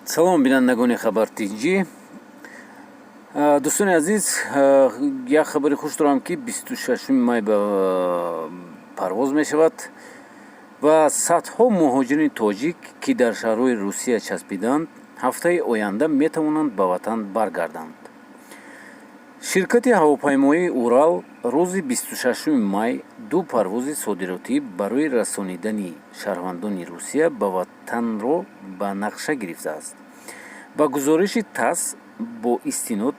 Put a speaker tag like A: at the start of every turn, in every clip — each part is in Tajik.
A: салом бинандагони хабар-тинҷӣ. дӯстони азиз, як хабари хуш дорам ки 26 май ба парвоз мешавад ва садҳо муҳоҷири тоҷик ки дар шаҳрҳои Русия часпиданд, ҳафтаи оянда метавонанд ба ватан баргарданд. ширкати ҳавопаймоии Урал рӯзи 26 май ду парвози содиротӣ барои расонидани шаҳрвандони Русия ба ватанро ба нақша гирифтааст. ба гузориши ТАСС бо истинод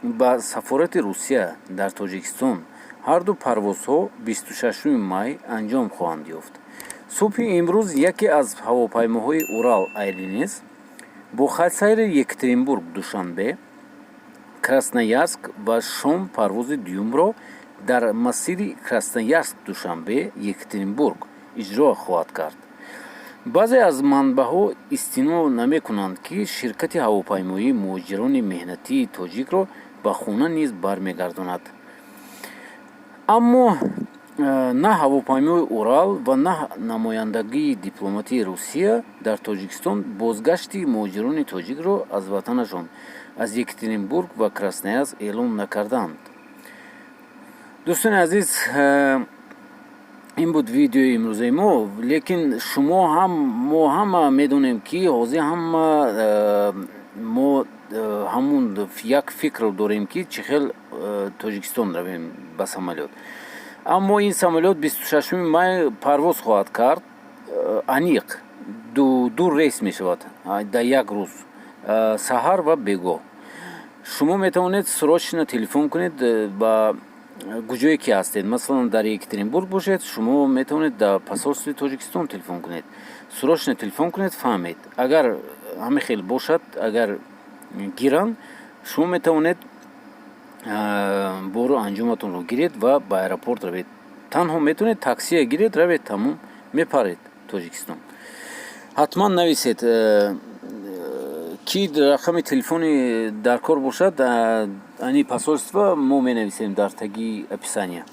A: ба сафорати Русия дар Тоҷикистон, ҳарду парвозҳо 26 май анҷом хоҳанд ёфт. субҳи имрӯз яке аз ҳавопаймоҳои Урал Airlines бо хатсайри Екатеринбург Душанбе, Красноярск ва шом парвози дуюмро дар масири Красноярск Душанбе Екатеринбург иҷро хоҳад кард. баъзе аз манбаъҳо истинод намекунанд ки ширкати ҳавопаймоӣ муҳоҷирони меҳнатии тоҷикро ба хона низ бармегардонад. аммо на ҳавопаймои Урал ва на намояндагии дипломатии Русия дар Тоҷикистон бозгашти муҳоҷирони тоҷикро аз ватанашон аз Екатеринбург ва Красноярск эълон накарданд. дӯстони азиз, ин буд видеои имрӯзаи мо, лекин мо ҳама медонем ки ҳозир мо ҳамун як фикрро дорем ки чӣ хел Тоҷикистон равем ба самолёт. аммо ин самолёт 26 май парвоз хоҳад кард. аниқ ду рейс мешавад дар як рӯз, саҳар ва бегоҳ. шумо метавонед срочно телефон кунед ба куҷое ки ҳастед. масалан дар Екатеринбург бошед, шумо метавонед дар посольствои Тоҷикистон телефон кунед, срочно телефон кунед, фаҳмед. агар ҳама хел бошад, агар гиранд, шумо метавонед бору анҷоматонро гиред ва ба аэропорт равед. танҳо метавонед таксия гиред, равед, тамом, мепаред Тоҷикистон. ҳатман нависед ки рақами телефони дар кор бошад, ани посольство мо менависем дар таги описания.